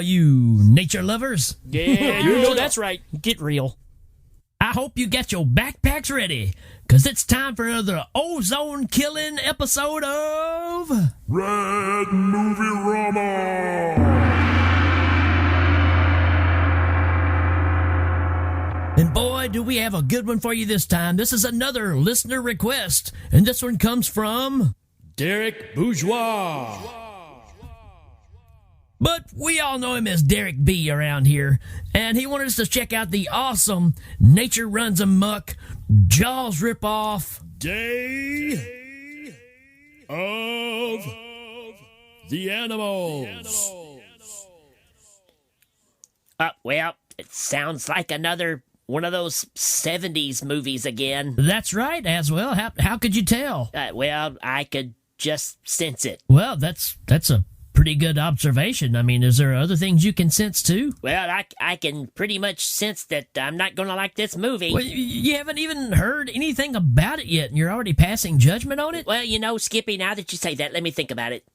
all you nature lovers. Yeah, you know that's right. Get real. I hope you get your backpacks ready, because it's time for another ozone-killing episode of... Red Movierama! And boy, do we have a good one for you this time. This is another listener request, and this one comes from... Derek Bourgeois. But we all know him as Derek B around here, and he wanted us to check out the awesome Nature Runs Amok Jaws ripoff Day of the Animals. Well, it sounds like another one of those 70s movies again. That's right, Aswell. How could you tell? Well, I could just sense it. Well, that's a pretty good observation. I mean, is there other things you can sense too? Well, I can pretty much sense that I'm not going to like this movie. Well, you haven't even heard anything about it yet, and you're already passing judgment on it? Well, you know, Skippy, now that you say that, let me think about it.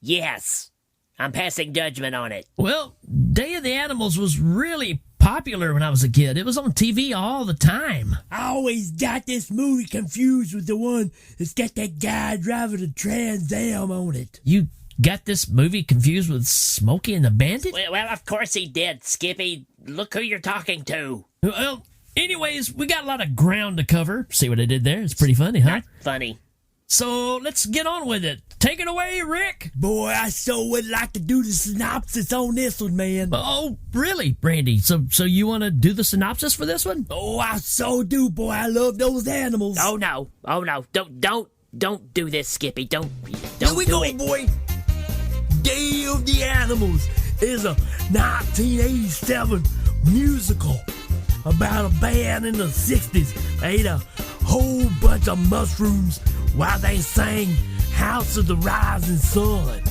Yes, I'm passing judgment on it. Well, Day of the Animals was really popular when I was a kid. It was on TV all the time. I always got this movie confused with the one that's got that guy driving a Trans Am on it. You got this movie confused with Smokey and the Bandit? Well, of course he did, Skippy. Look who you're talking to. Well, anyways, we got a lot of ground to cover. See what I did there? It's pretty funny, huh? Not funny. So let's get on with it. Take it away, Rick. Boy, I sure would like to do the synopsis on this one, man. Oh, really, Randy? So you want to do the synopsis for this one? Oh, I so do, boy. I love those animals. Oh no. Don't do this, Skippy. Don't Here we do go, it. boy. Day of the Animals is a 1987 musical about a band in the 60s ate a whole bunch of mushrooms while they sang House of the Rising Sun.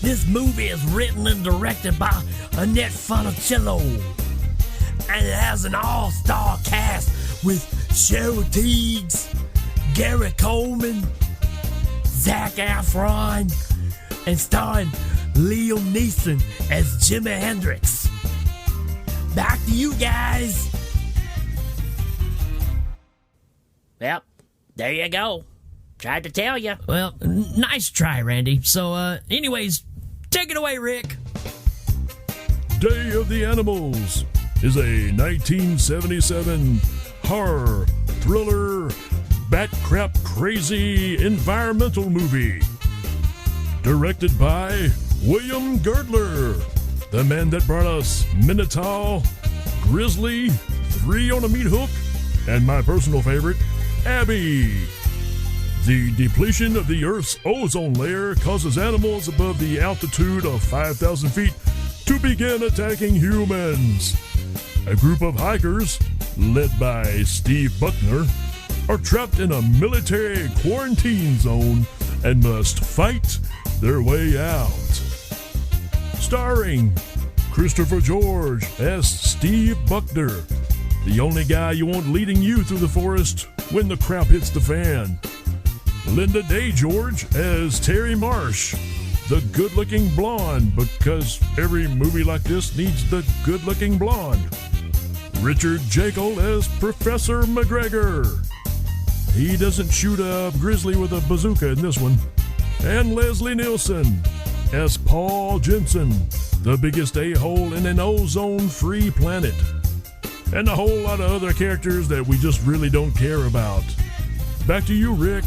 This movie is written and directed by Annette Funicello, and it has an all-star cast with Cheryl Tiegs, Gary Coleman, Zac Efron, and starring Liam Neeson as Jimi Hendrix. Back to you guys. Well, there you go. Tried to tell you. Well, nice try, Randy. So, anyways, take it away, Rick. Day of the Animals is a 1977 horror, thriller, bat-crap crazy environmental movie. Directed by William Girdler, the man that brought us Minotaur, Grizzly, Three on a Meat Hook, and my personal favorite, Abby. The depletion of the Earth's ozone layer causes animals above the altitude of 5,000 feet to begin attacking humans. A group of hikers, led by Steve Buckner, are trapped in a military quarantine zone and must fight their way out. Starring Christopher George as Steve Buckner, the only guy you want leading you through the forest when the crap hits the fan. Linda Day George as Terry Marsh, the good-looking blonde, because every movie like this needs the good-looking blonde. Richard Jekyll as Professor McGregor. He doesn't shoot a grizzly with a bazooka in this one. And Leslie Nielsen as Paul Jensen, the biggest a-hole in an ozone-free planet. And a whole lot of other characters that we just really don't care about. Back to you, Rick.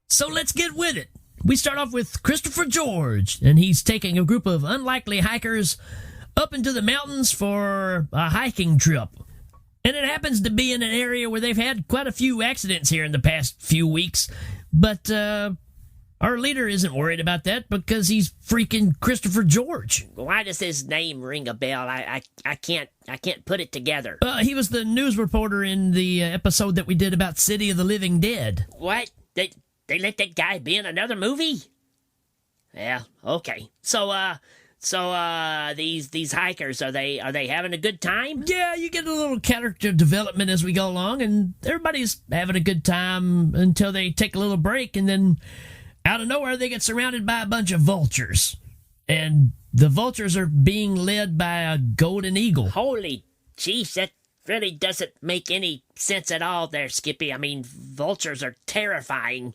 So let's get with it. We start off with Christopher George, and he's taking a group of unlikely hikers up into the mountains for a hiking trip. And it happens to be in an area where they've had quite a few accidents here in the past few weeks. But our leader isn't worried about that because he's freaking Christopher George. Why does his name ring a bell? I can't put it together. He was the news reporter in the episode that we did about City of the Living Dead. What? They let that guy be in another movie? Yeah, okay. So these hikers, are they having a good time? Yeah, you get a little character development as we go along, and everybody's having a good time until they take a little break, and then out of nowhere they get surrounded by a bunch of vultures. and the vultures are being led by a golden eagle. Holy jeez, that really doesn't make any sense at all there, Skippy. I mean, vultures are terrifying,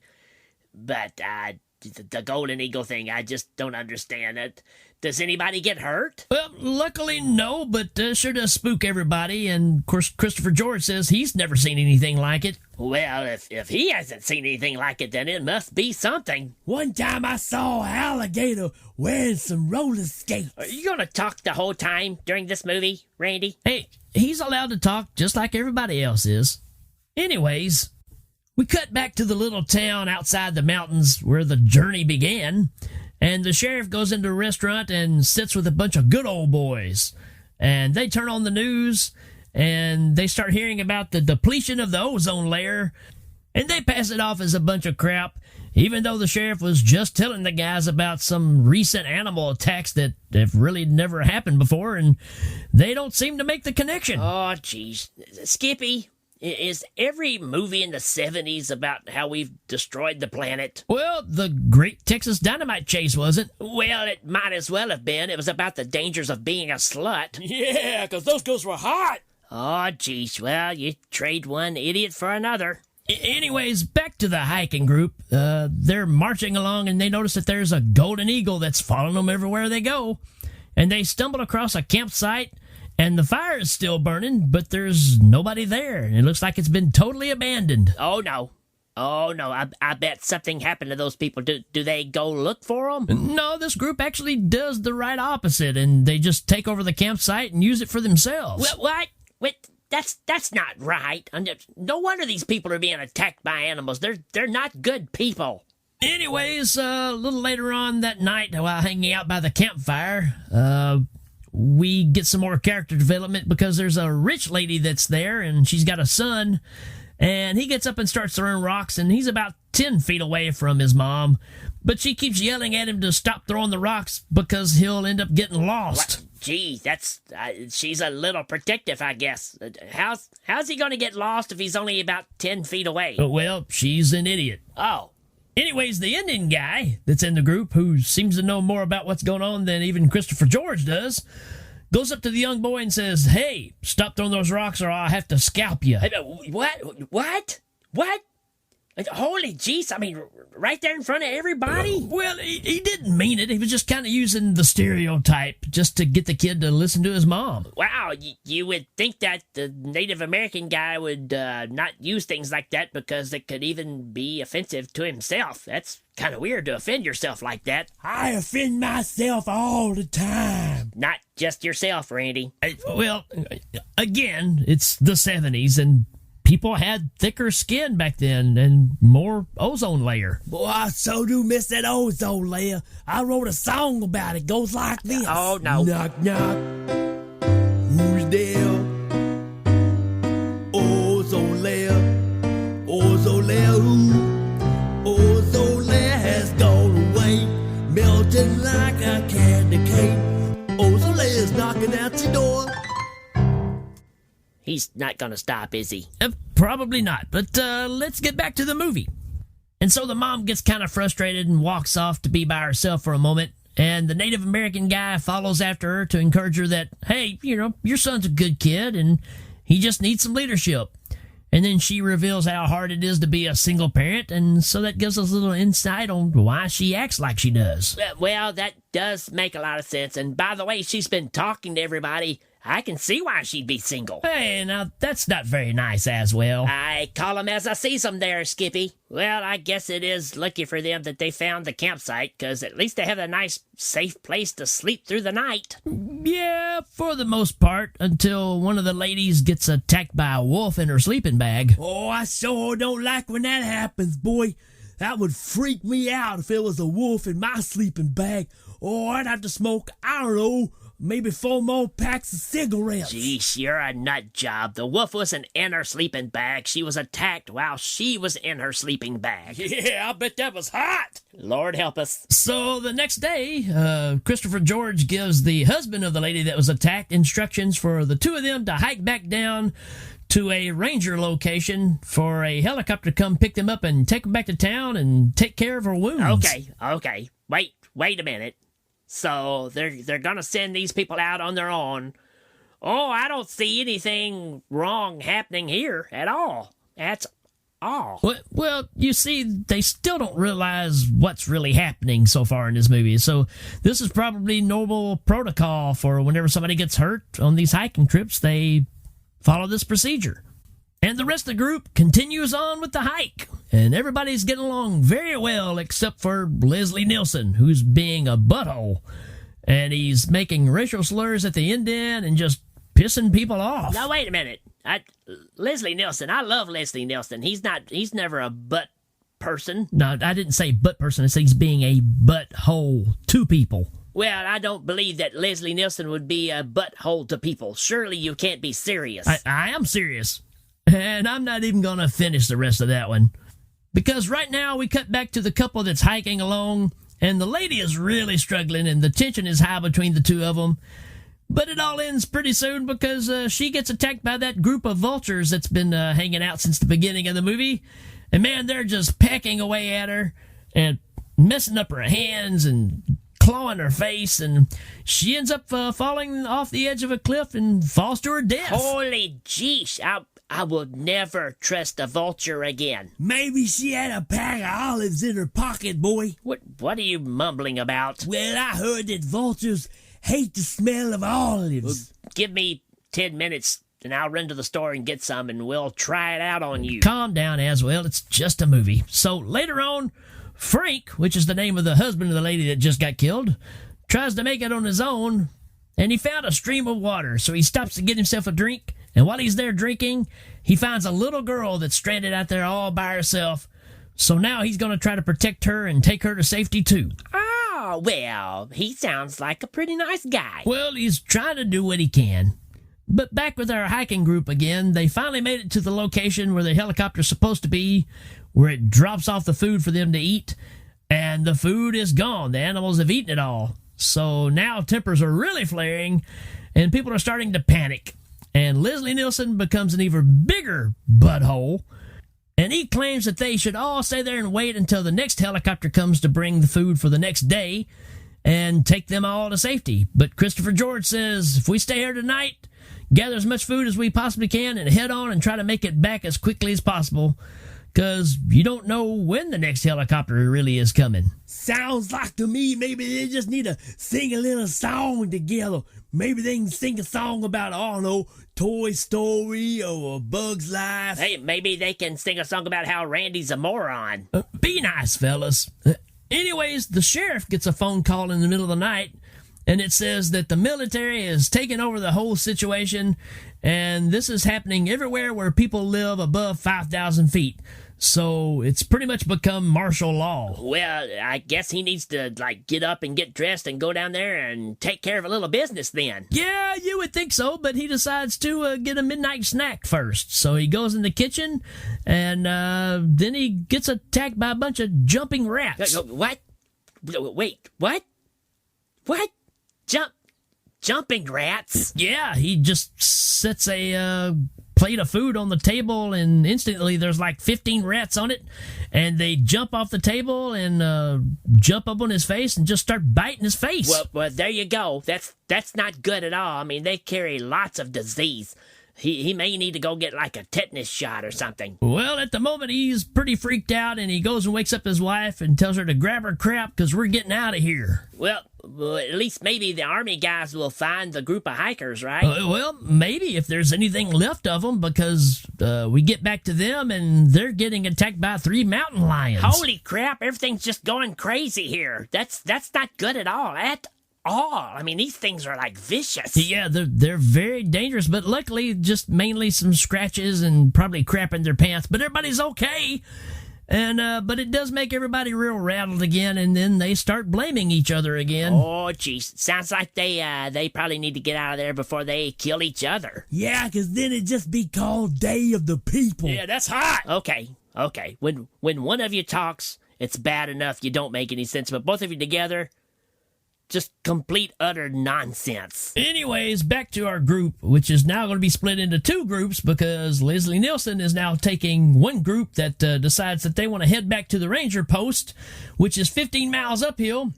but the golden eagle thing, I just don't understand it. Does anybody get hurt? Well, luckily no, but sure does spook everybody, and of course Christopher George says he's never seen anything like it. Well, if he hasn't seen anything like it, then it must be something. One time I saw an alligator wearing some roller skates. Are you gonna talk the whole time during this movie, Randy? Hey, he's allowed to talk just like everybody else is. Anyways, we cut back to the little town outside the mountains where the journey began, and the sheriff goes into a restaurant and sits with a bunch of good old boys. And they turn on the news, and they start hearing about the depletion of the ozone layer, and they pass it off as a bunch of crap, even though the sheriff was just telling the guys about some recent animal attacks that have really never happened before, and they don't seem to make the connection. Oh, jeez. Skippy, is every movie in the 70s about how we've destroyed the planet? Well, the Great Texas Dynamite Chase wasn't. Well, it might as well have been. It was about the dangers of being a slut. Yeah, because those girls were hot. Oh, jeez. Well, you trade one idiot for another. Anyways, back to the hiking group. They're marching along, and they notice that there's a golden eagle that's following them everywhere they go. And they stumble across a campsite, and the fire is still burning, but there's nobody there. It looks like it's been totally abandoned. Oh, no. Oh, no. I bet something happened to those people. Do they go look for them? No, this group actually does the right opposite, and they just take over the campsite and use it for themselves. What? Wait, that's not right. No wonder these people are being attacked by animals. They're not good people. Anyways, a little later on that night, while hanging out by the campfire, we get some more character development because there's a rich lady that's there, and she's got a son, and he gets up and starts throwing rocks, and he's about 10 feet away from his mom, but she keeps yelling at him to stop throwing the rocks because he'll end up getting lost. What? Gee, that's she's a little protective, I guess. How's he going to get lost if he's only about 10 feet away? Well, she's an idiot. Oh. Anyways, the Indian guy that's in the group, who seems to know more about what's going on than even Christopher George does, goes up to the young boy and says, "Hey, stop throwing those rocks or I'll have to scalp you." What? Holy jeez, I mean, right there in front of everybody? Well, he didn't mean it. He was just kind of using the stereotype just to get the kid to listen to his mom. Wow, you would think that the Native American guy would not use things like that because it could even be offensive to himself. That's kind of weird to offend yourself like that. I offend myself all the time. Not just yourself, Randy. Well, again, it's the 70s, and people had thicker skin back then and more ozone layer. Boy, I so do miss that ozone layer. I wrote a song about it. Goes like this. Oh, no. Knock, knock. Who's there? Ozone layer. Ozone layer who? Ozone layer has gone away. Melting like a candy cane. Ozone layer's knocking at your door. He's not gonna stop, is he? Probably not, but let's get back to the movie. And so the mom gets kind of frustrated and walks off to be by herself for a moment, and the Native American guy follows after her to encourage her that, hey, your son's a good kid, and he just needs some leadership. And then she reveals how hard it is to be a single parent, and so that gives us a little insight on why she acts like she does. Well, that does make a lot of sense, and by the way, she's been talking to everybody. I can see why she'd be single. Hey, now, that's not very nice as well. I call 'em as I sees 'em there, Skippy. Well, I guess it is lucky for them that they found the campsite, because at least they have a nice, safe place to sleep through the night. Yeah, for the most part, until one of the ladies gets attacked by a wolf in her sleeping bag. Oh, I sure don't like when that happens, boy. That would freak me out if it was a wolf in my sleeping bag. Oh, I'd have to smoke, I don't know, maybe 4 more packs of cigarettes. Geez, you're a nut job. The wolf wasn't in her sleeping bag. She was attacked while she was in her sleeping bag. Yeah, I bet that was hot. Lord help us. So the next day, Christopher George gives the husband of the lady that was attacked instructions for the two of them to hike back down to a ranger location for a helicopter to come pick them up and take them back to town and take care of her wounds. Okay. Wait a minute. So they're gonna send these people out on their own. Oh, I don't see anything wrong happening here at all. That's all. Well, you see, they still don't realize what's really happening so far in this movie. So this is probably normal protocol for whenever somebody gets hurt on these hiking trips, they follow this procedure. And the rest of the group continues on with the hike. And everybody's getting along very well except for Leslie Nielsen, who's being a butthole. And he's making racial slurs at the end and just pissing people off. Now, wait a minute. Leslie Nielsen, I love Leslie Nielsen. He's never a butt person. No, I didn't say butt person. I said he's being a butthole to people. Well, I don't believe that Leslie Nielsen would be a butthole to people. Surely you can't be serious. I am serious. And I'm not even going to finish the rest of that one. Because right now we cut back to the couple that's hiking along, and the lady is really struggling, and the tension is high between the two of them. But it all ends pretty soon because she gets attacked by that group of vultures that's been hanging out since the beginning of the movie. And man, they're just pecking away at her and messing up her hands and clawing her face. And she ends up falling off the edge of a cliff and falls to her death. Holy jeez, I will never trust a vulture again. Maybe she had a pack of olives in her pocket, boy. What are you mumbling about? Well, I heard that vultures hate the smell of olives. Give me 10 minutes and I'll run to the store and get some and we'll try it out on you. Calm down, Aswell. It's just a movie. So later on, Frank, which is the name of the husband of the lady that just got killed, tries to make it on his own, and he found a stream of water. So he stops to get himself a drink, and while he's there drinking, he finds a little girl that's stranded out there all by herself. So now he's going to try to protect her and take her to safety too. Oh, well, he sounds like a pretty nice guy. Well, he's trying to do what he can. But back with our hiking group again, they finally made it to the location where the helicopter's supposed to be, where it drops off the food for them to eat, and the food is gone. The animals have eaten it all. So now tempers are really flaring, and people are starting to panic. And Leslie Nielsen becomes an even bigger butthole, and he claims that they should all stay there and wait until the next helicopter comes to bring the food for the next day and take them all to safety. But Christopher George says, if we stay here tonight, gather as much food as we possibly can and head on and try to make it back as quickly as possible, because you don't know when the next helicopter really is coming. Sounds like to me maybe they just need to sing a little song together. Maybe they can sing a song about, I don't know, Toy Story or A Bug's Life. Hey, maybe they can sing a song about how Randy's a moron. Be nice, fellas. Anyways, the sheriff gets a phone call in the middle of the night, and it says that the military is taking over the whole situation, and this is happening everywhere where people live above 5,000 feet. So it's pretty much become martial law. Well, I guess he needs to, get up and get dressed and go down there and take care of a little business then. Yeah, you would think so, but he decides to get a midnight snack first. So he goes in the kitchen, and then he gets attacked by a bunch of jumping rats. What? Wait, what? What? Jumping rats? Yeah, he just sets a plate of food on the table, and instantly there's 15 rats on it, and they jump off the table and jump up on his face and just start biting his face. Well, there you go. That's not good at all. I mean, they carry lots of disease. He may need to go get a tetanus shot or something. Well, at the moment, he's pretty freaked out, and he goes and wakes up his wife and tells her to grab her crap because we're getting out of here. Well, at least maybe the army guys will find the group of hikers, right? Well, maybe if there's anything left of them, because we get back to them and they're getting attacked by 3 mountain lions. Holy crap, everything's just going crazy here. That's not good at all. I mean, these things are vicious. Yeah, they're very dangerous, but luckily just mainly some scratches and probably crap in their pants, but everybody's okay. And but it does make everybody real rattled again, and then they start blaming each other again. Oh, jeez. Sounds like they probably need to get out of there before they kill each other. Yeah, 'cause then it'd just be called Day of the People. Yeah, that's hot. Okay. When one of you talks, it's bad enough you don't make any sense, but both of you together, just complete, utter nonsense. Anyways, back to our group, which is now going to be split into 2 groups because Leslie Nielsen is now taking one group that decides that they want to head back to the ranger post, which is 15 miles uphill.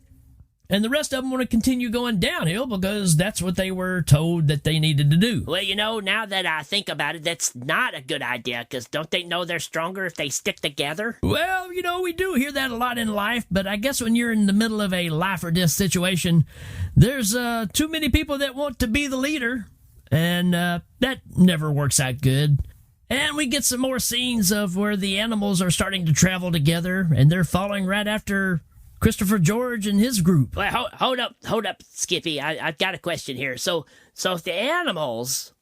and the rest of them want to continue going downhill because that's what they were told that they needed to do. Well, now that I think about it, that's not a good idea, because don't they know they're stronger if they stick together? Well, we do hear that a lot in life, but I guess when you're in the middle of a life or death situation, there's too many people that want to be the leader, and that never works out good. And we get some more scenes of where the animals are starting to travel together, and they're following right after Christopher George and his group. Well, hold up, Skippy. I've got a question here. So if the animals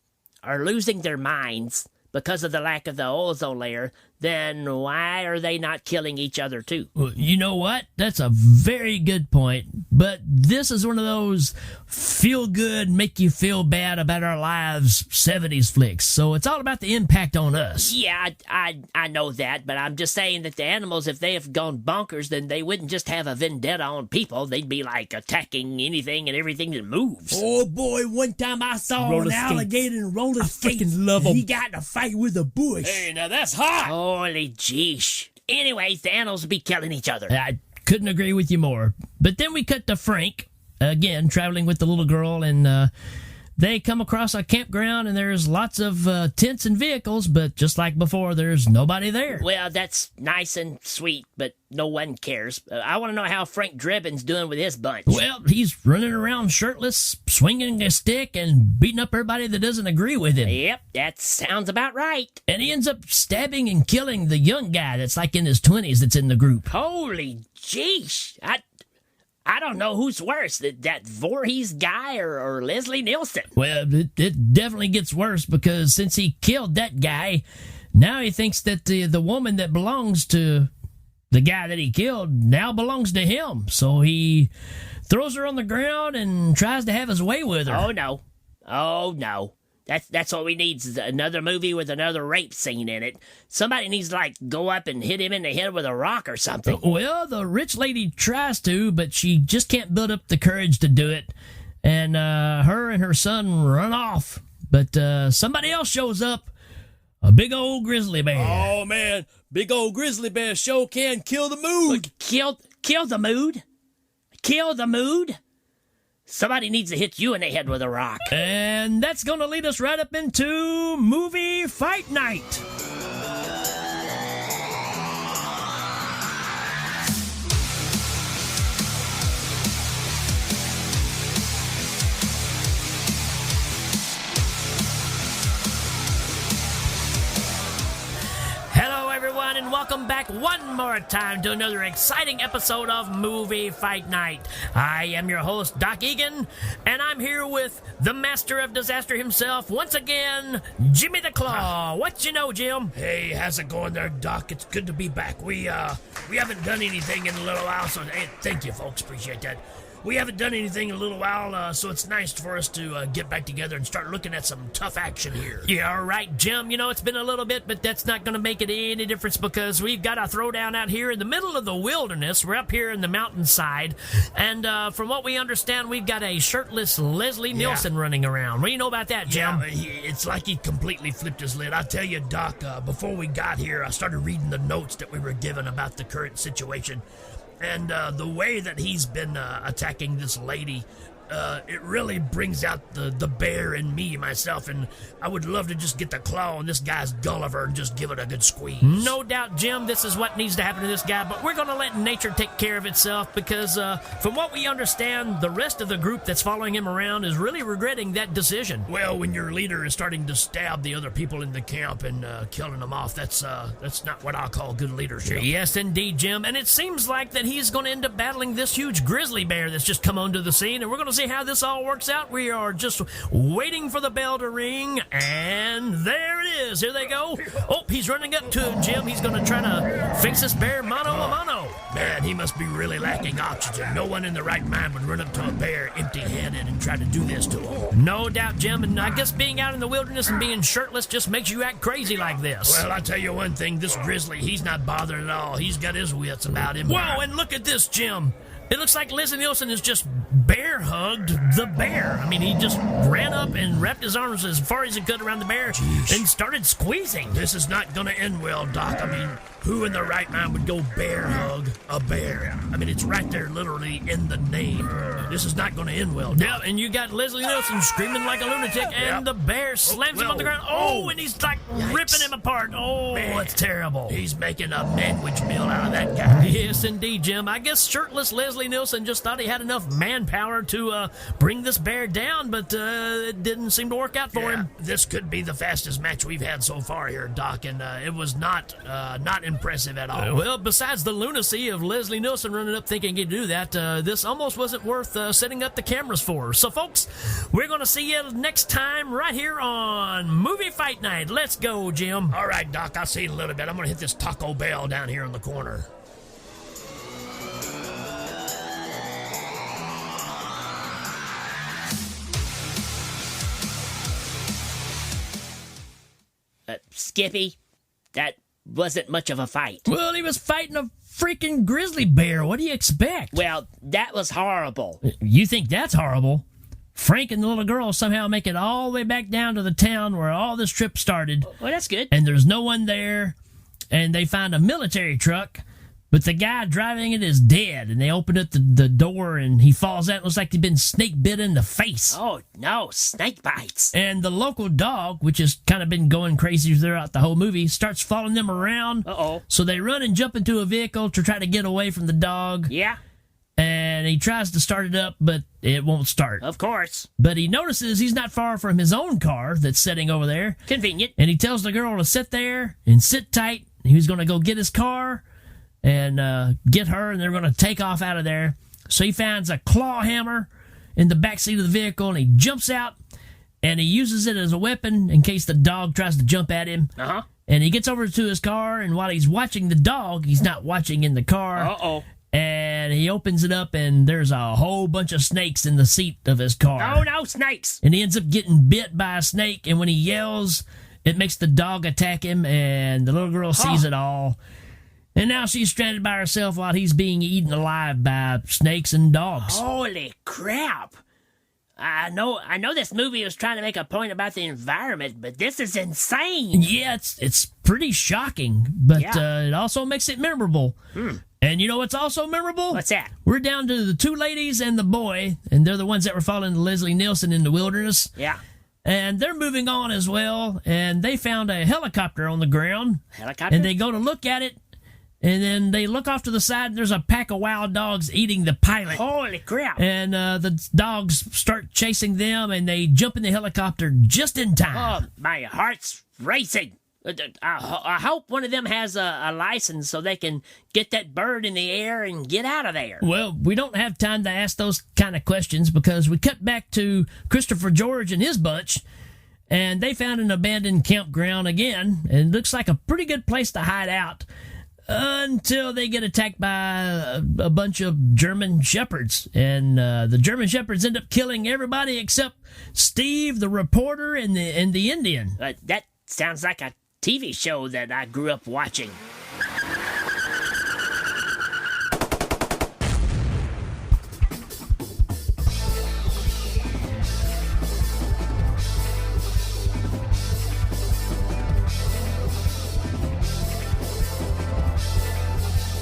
are losing their minds because of the lack of the ozone layer, then why are they not killing each other too? Well, you know what? That's a very good point. But this is one of those feel good, make you feel bad about our lives 70s flicks. So it's all about the impact on us. Yeah, I know that, but I'm just saying that the animals, if they have gone bonkers, then they wouldn't just have a vendetta on people. They'd be like attacking anything and everything that moves. Oh boy, one time I saw Roller an skates. alligator in roller skates. freaking love 'em. He got in a fight with a bush. Hey, now that's hot. Holy jeesh. Anyways, the animals will be killing each other. I couldn't agree with you more. But then we cut to Frank, again, traveling with the little girl, and they come across a campground, and there's lots of tents and vehicles, but just like before, there's nobody there. Well, that's nice and sweet, but no one cares. I want to know how Frank Drebin's doing with his bunch. Well, he's running around shirtless, swinging a stick, and beating up everybody that doesn't agree with him. Yep, that sounds about right. And he ends up stabbing and killing the young guy that's like in his 20s that's in the group. Holy jeez. I don't know who's worse, that Voorhees guy or Leslie Nielsen. Well, it definitely gets worse because since he killed that guy, now he thinks that the woman that belongs to the guy that he killed now belongs to him. So he throws her on the ground and tries to have his way with her. Oh no. That's what we need, is another movie with another rape scene in it. Somebody needs to, go up and hit him in the head with a rock or something. Well, the rich lady tries to, but she just can't build up the courage to do it. And her and her son run off. But somebody else shows up, a big old grizzly bear. Oh, man. Big old grizzly bear show can kill the mood. Kill the mood? Kill the mood? Somebody needs to hit you in the head with a rock. And that's going to lead us right up into Movie Fight Night. Hello, everyone, and welcome back one more time to another exciting episode of Movie Fight Night. I am your host, Doc Egan, and I'm here with the master of disaster himself, once again, Jimmy the Claw. What you know, Jim? Hey, how's it going there, Doc? It's good to be back. We haven't done anything in a little while, so hey, thank you, folks. Appreciate that. We haven't done anything in a little while, so it's nice for us to get back together and start looking at some tough action here. Yeah, right, Jim. It's been a little bit, but that's not going to make it any difference because we've got a throwdown out here in the middle of the wilderness. We're up here in the mountainside, and from what we understand, we've got a shirtless Leslie Nielsen running around. What do you know about that, Jim? Yeah, it's like he completely flipped his lid. I'll tell you, Doc, before we got here, I started reading the notes that we were given about the current situation. And the way that he's been attacking this lady, it really brings out the bear in me, myself, and I would love to just get the claw on this guy's Gulliver and just give it a good squeeze. No doubt, Jim, this is what needs to happen to this guy, but we're going to let nature take care of itself because from what we understand, the rest of the group that's following him around is really regretting that decision. Well, when your leader is starting to stab the other people in the camp and killing them off, that's not what I call good leadership. Yes, indeed, Jim, and it seems like that he's going to end up battling this huge grizzly bear that's just come onto the scene, and we're going to see how this all works out. We are just waiting for the bell to ring, and there it is. Here they go. Oh, he's running up to him, Jim. He's going to try to face this bear mano a mano. Man, he must be really lacking oxygen. No one in the right mind would run up to a bear empty-handed and try to do this to him. No doubt, Jim, and I guess being out in the wilderness and being shirtless just makes you act crazy like this. Well, I'll tell you one thing. This grizzly, he's not bothered at all. He's got his wits about him. Whoa, and look at this, Jim. It looks like Leslie Nielsen has just bear hugged the bear. I mean, he just ran up and wrapped his arms as far as he could around the bear and started squeezing. This is not going to end well, Doc. I mean, who in their right mind would go bear hug a bear? I mean, it's right there literally in the name. This is not going to end well, Doc. Yeah, and you got Leslie Nielsen screaming like a lunatic, and the bear slams him on the ground. Oh, and he's like ripping him apart. Oh, it's terrible. He's making a sandwich meal out of that guy. Yes, indeed, Jim. I guess shirtless Leslie Nielsen just thought he had enough manpower to bring this bear down, but it didn't seem to work out for him. This could be the fastest match we've had so far here, Doc, and it was not impressive at all. Well, besides the lunacy of Leslie Nielsen running up thinking he'd do that, this almost wasn't worth setting up the cameras for. So, folks, we're going to see you next time right here on Movie Fight Night. Let's go, Jim. All right, Doc, I'll see you in a little bit. I'm going to hit this Taco Bell down here in the corner. Skippy, that wasn't much of a fight. Well, he was fighting a freaking grizzly bear. What do you expect? Well, that was horrible. You think that's horrible? Frank and the little girl somehow make it all the way back down to the town where all this trip started. Well, that's good. And there's no one there. And they find a military truck, but the guy driving it is dead. And they open up the door, and he falls out. It looks like he'd been snake bit in the face. Oh, no, snake bites. And the local dog, which has kind of been going crazy throughout the whole movie, starts following them around. Uh-oh. So they run and jump into a vehicle to try to get away from the dog. Yeah. And he tries to start it up, but it won't start. Of course. But he notices he's not far from his own car that's sitting over there. Convenient. And he tells the girl to sit there and sit tight. He was going to go get his car and get her, and they're going to take off out of there. So he finds a claw hammer in the backseat of the vehicle, and he jumps out, and he uses it as a weapon in case the dog tries to jump at him. Uh-huh. And he gets over to his car, and while he's watching the dog, he's not watching in the car. Uh-oh. And he opens it up, and there's a whole bunch of snakes in the seat of his car. Oh, no, snakes. And he ends up getting bit by a snake, and when he yells, it makes the dog attack him, and the little girl sees it all. And now she's stranded by herself while he's being eaten alive by snakes and dogs. Holy crap. I know this movie was trying to make a point about the environment, but this is insane. Yeah, it's pretty shocking, but it also makes it memorable. And you know what's also memorable? What's that? We're down to the two ladies and the boy, and they're the ones that were following Leslie Nielsen in the wilderness. Yeah. And they're moving on as well, and they found a helicopter on the ground. Helicopter? And they go to look at it, and then they look off to the side, and there's a pack of wild dogs eating the pilot. Holy crap. And the dogs start chasing them, and they jump in the helicopter just in time. Oh, my heart's racing. I hope one of them has a license so they can get that bird in the air and get out of there. Well, we don't have time to ask those kind of questions because we cut back to Christopher George and his bunch, and they found an abandoned campground again, and it looks like a pretty good place to hide out until they get attacked by a bunch of German shepherds. And the German shepherds end up killing everybody except Steve, the reporter, and the Indian. That sounds like a TV show that I grew up watching.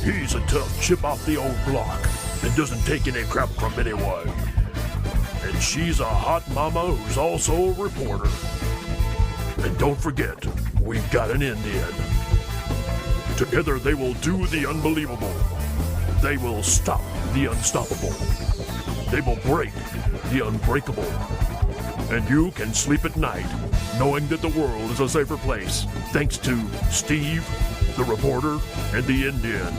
He's a tough chip off the old block and doesn't take any crap from anyone. And she's a hot mama who's also a reporter. And don't forget, we've got an Indian. Together they will do the unbelievable. They will stop the unstoppable. They will break the unbreakable. And you can sleep at night knowing that the world is a safer place thanks to Steve, the reporter, and the Indian.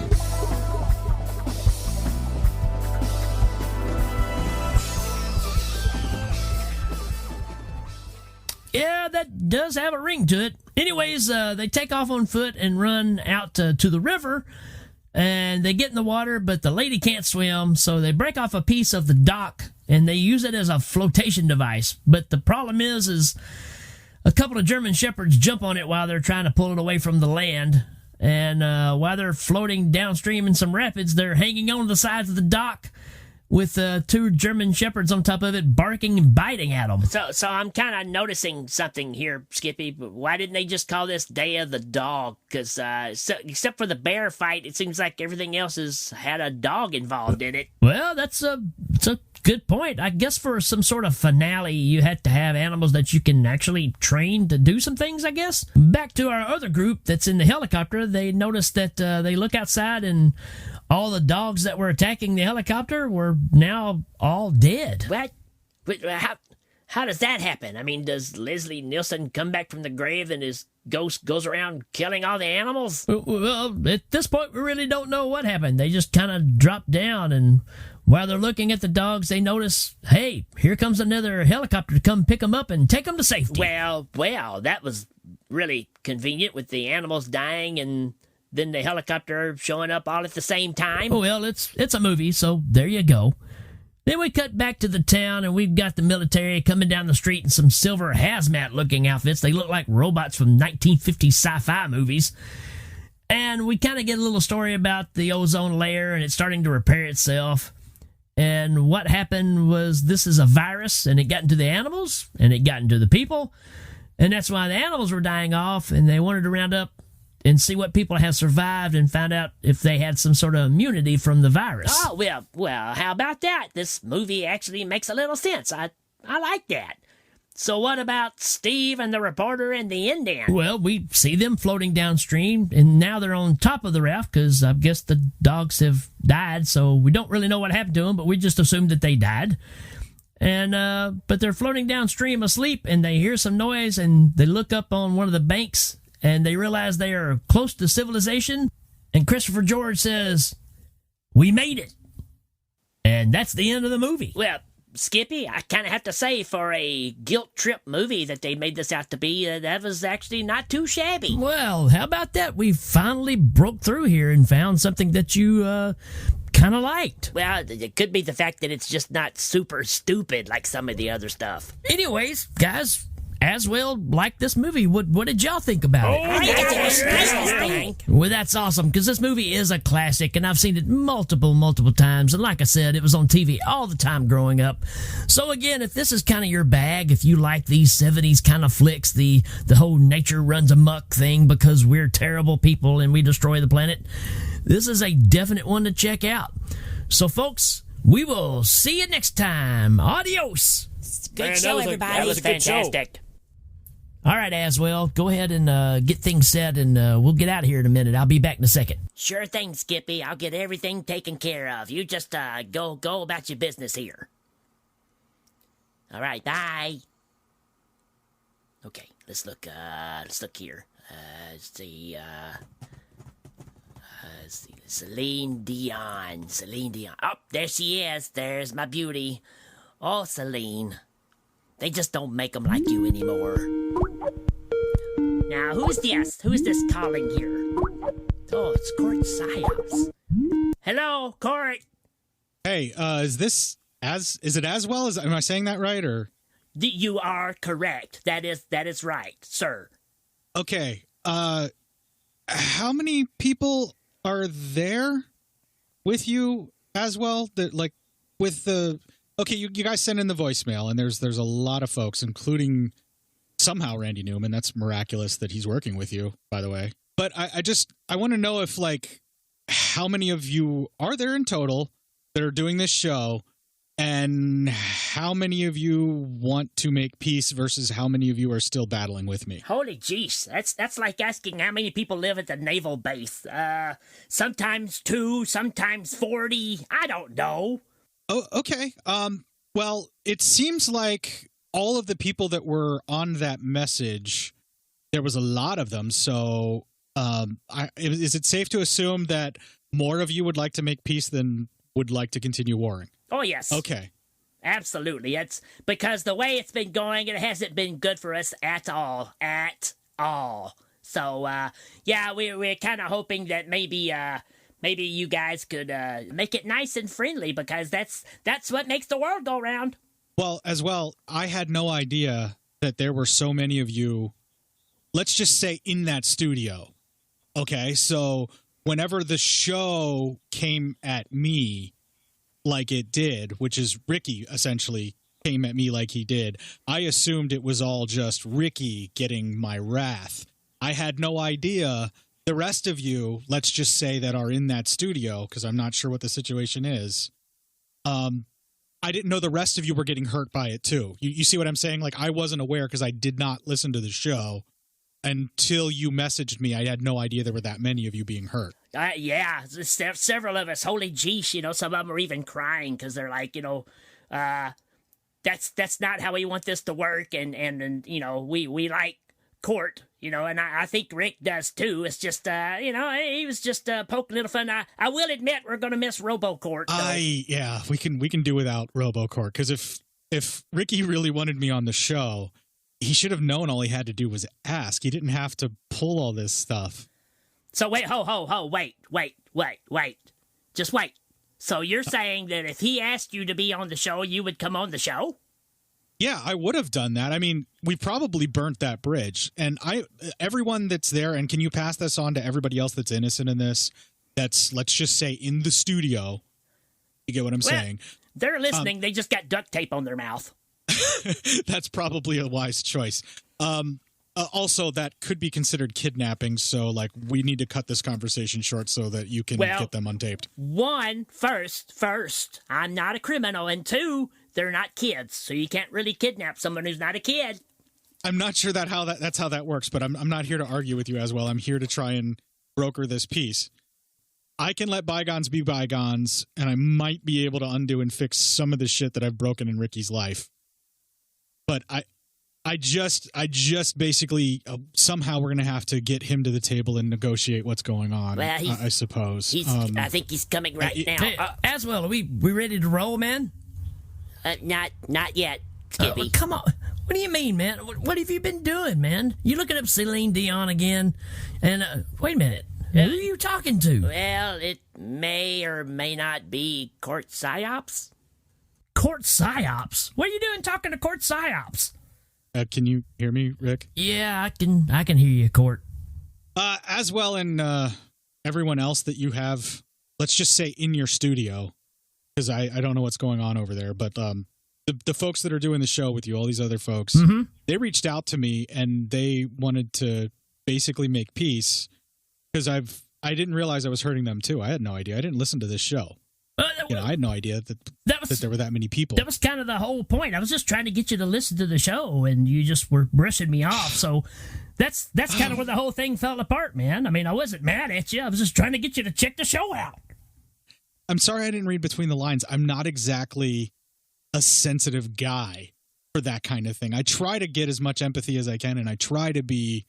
Yeah, that does have a ring to it. Anyways, they take off on foot and run out to the river, and they get in the water, but the lady can't swim, so they break off a piece of the dock, and they use it as a flotation device. But the problem is a couple of German shepherds jump on it while they're trying to pull it away from the land, And while they're floating downstream in some rapids, they're hanging on the sides of the dock with 2 German shepherds on top of it, barking and biting at them. So I'm kind of noticing something here, Skippy. But why didn't they just call this Day of the Dog? Because except for the bear fight, it seems like everything else has had a dog involved in it. Well, it's a good point. I guess for some sort of finale, you had to have animals that you can actually train to do some things, I guess. Back to our other group that's in the helicopter, they noticed that they look outside and all the dogs that were attacking the helicopter were now all dead. What? How does that happen? I mean, does Leslie Nielsen come back from the grave and his ghost goes around killing all the animals? Well, at this point, we really don't know what happened. They just kind of dropped down, and while they're looking at the dogs, they notice, hey, here comes another helicopter to come pick them up and take them to safety. Well, that was really convenient with the animals dying and then the helicopter showing up all at the same time. Well, it's a movie, so there you go. Then we cut back to the town, and we've got the military coming down the street in some silver hazmat-looking outfits. They look like robots from 1950s sci-fi movies. And we kind of get a little story about the ozone layer, and it's starting to repair itself. And what happened was this is a virus, and it got into the animals, and it got into the people. And that's why the animals were dying off, and they wanted to round up and see what people have survived and found out if they had some sort of immunity from the virus. Oh, well, how about that? This movie actually makes a little sense. I like that. So what about Steve and the reporter and the Indian? Well, we see them floating downstream, and now they're on top of the raft because I guess the dogs have died, so we don't really know what happened to them, but we just assumed that they died. And but they're floating downstream asleep, and they hear some noise, and they look up on one of the banks, and they realize they are close to civilization. And Christopher George says, "We made it." And that's the end of the movie. Well, Skippy, I kind of have to say, for a guilt trip movie that they made this out to be, that was actually not too shabby. Well, how about that? We finally broke through here and found something that you kind of liked. Well, it could be the fact that it's just not super stupid like some of the other stuff. Anyways, guys, as well like this movie. What did y'all think about it? Well, that's awesome, because this movie is a classic, and I've seen it multiple times. And like I said, it was on TV all the time growing up. So again, if this is kind of your bag, if you like these 70s kind of flicks, the whole nature runs amok thing because we're terrible people and we destroy the planet, this is a definite one to check out. So folks, we will see you next time. Adios. Good show, everybody. That was fantastic. All right, Aswell, go ahead and get things set, and we'll get out of here in a minute. I'll be back in a second. Sure thing, Skippy. I'll get everything taken care of. You just go about your business here. All right, bye. Okay, let's look here. Let's see. Celine Dion. Oh, there she is. There's my beauty. Oh, Celine. They just don't make them like you anymore. Now, who's this? Who's this calling here? Oh, it's Court Psyops. Hello, Court. Hey, is it as well as, am I saying that right, or? You are correct. That is right, sir. Okay. How many people are there with you as well? That, like, with the, okay, you guys send in the voicemail, and there's a lot of folks, including somehow Randy Newman. That's miraculous that he's working with you, by the way. But I want to know if, like, how many of you are there in total that are doing this show, and how many of you want to make peace versus how many of you are still battling with me? Holy jeez, that's like asking how many people live at the naval base. Sometimes 2, sometimes 40. I don't know. Oh, okay. Well, it seems like all of the people that were on that message, there was a lot of them. So, is it safe to assume that more of you would like to make peace than would like to continue warring? Oh, yes. Okay. Absolutely. It's because the way it's been going, it hasn't been good for us at all. At all. So, yeah, we're kind of hoping that maybe you guys could make it nice and friendly, because that's what makes the world go round. Well, as well, I had no idea that there were so many of you, let's just say, in that studio. Okay, so whenever the show came at me like it did, which is Ricky essentially came at me like he did, I assumed it was all just Ricky getting my wrath. I had no idea the rest of you, let's just say that are in that studio, because I'm not sure what the situation is. I didn't know the rest of you were getting hurt by it too. You see what I'm saying? Like, I wasn't aware because I did not listen to the show until you messaged me. I had no idea there were that many of you being hurt. Yeah, several of us. Holy geesh, some of them are even crying because they're like, that's not how we want this to work, and we like Court, and I think Rick does too. It's just, he was just poking little fun. I will admit we're going to miss RoboCourt. Yeah, we can do without RoboCourt, because if Ricky really wanted me on the show, he should have known all he had to do was ask. He didn't have to pull all this stuff. So wait, wait. Just wait. So you're saying that if he asked you to be on the show, you would come on the show? Yeah, I would have done that. I mean, we probably burnt that bridge. And everyone that's there, and can you pass this on to everybody else that's innocent in this, that's, let's just say, in the studio? You get what I'm saying? They're listening. They just got duct tape on their mouth. That's probably a wise choice. Also, that could be considered kidnapping, so we need to cut this conversation short so that you can get them untaped. One, first, I'm not a criminal, and two, they're not kids, so you can't really kidnap someone who's not a kid. I'm not sure that's how that works, but I'm not here to argue with you as well. I'm here to try and broker this peace. I can let bygones be bygones, and I might be able to undo and fix some of the shit that I've broken in Ricky's life. But I just basically somehow we're going to have to get him to the table and negotiate what's going on. Well, I suppose. I think he's coming now. Hey, Aswell, are we ready to roll, man? Not yet, Skippy. Well, come on. What do you mean, man? What have you been doing, man? You looking up Celine Dion again? And wait a minute. Who are you talking to? Well, it may or may not be Court Psyops. Court Psyops? What are you doing talking to Court Psyops? Can you hear me, Rick? Yeah, I can hear you, Court. As well, and everyone else that you have, let's just say in your studio, because I don't know what's going on over there, but the folks that are doing the show with you, all these other folks, they reached out to me and they wanted to basically make peace because I didn't realize I was hurting them too. I had no idea. I didn't listen to this show. I had no idea that there were that many people. That was kind of the whole point. I was just trying to get you to listen to the show, and you just were brushing me off. So that's kind of where the whole thing fell apart, man. I mean, I wasn't mad at you. I was just trying to get you to check the show out. I'm sorry I didn't read between the lines. I'm not exactly a sensitive guy for that kind of thing. I try to get as much empathy as I can, and I try to be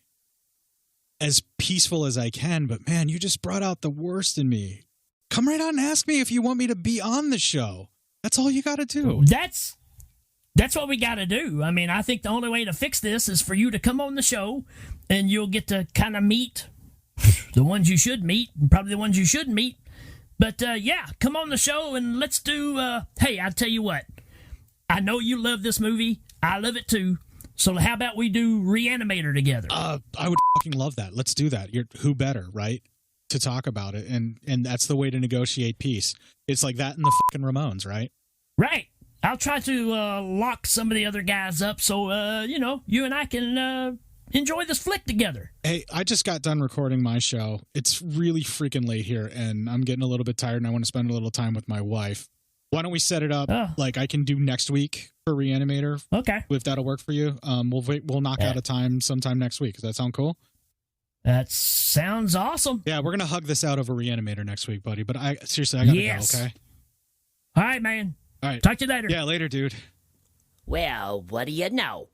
as peaceful as I can. But, man, you just brought out the worst in me. Come right out and ask me if you want me to be on the show. That's all you got to do. That's what we got to do. I mean, I think the only way to fix this is for you to come on the show, and you'll get to kind of meet the ones you should meet, and probably the ones you shouldn't meet. But, yeah, come on the show, and let's do, hey, I'll tell you what. I know you love this movie. I love it, too. So how about we do Reanimator together? I would fucking love that. Let's do that. Who better, right? To talk about it, and that's the way to negotiate peace. It's like that in the fucking Ramones, right? Right. I'll try to lock some of the other guys up so, you and I can enjoy this flick together. Hey, I just got done recording my show. It's really freaking late here, and I'm getting a little bit tired, and I want to spend a little time with my wife. Why don't we set it up like I can do next week for Reanimator? Okay. If that'll work for you. We'll knock out a time sometime next week. Does that sound cool? That sounds awesome. Yeah, we're going to hug this out over Reanimator next week, buddy. But seriously, I got to go, okay? All right, man. All right. Talk to you later. Yeah, later, dude. Well, what do you know?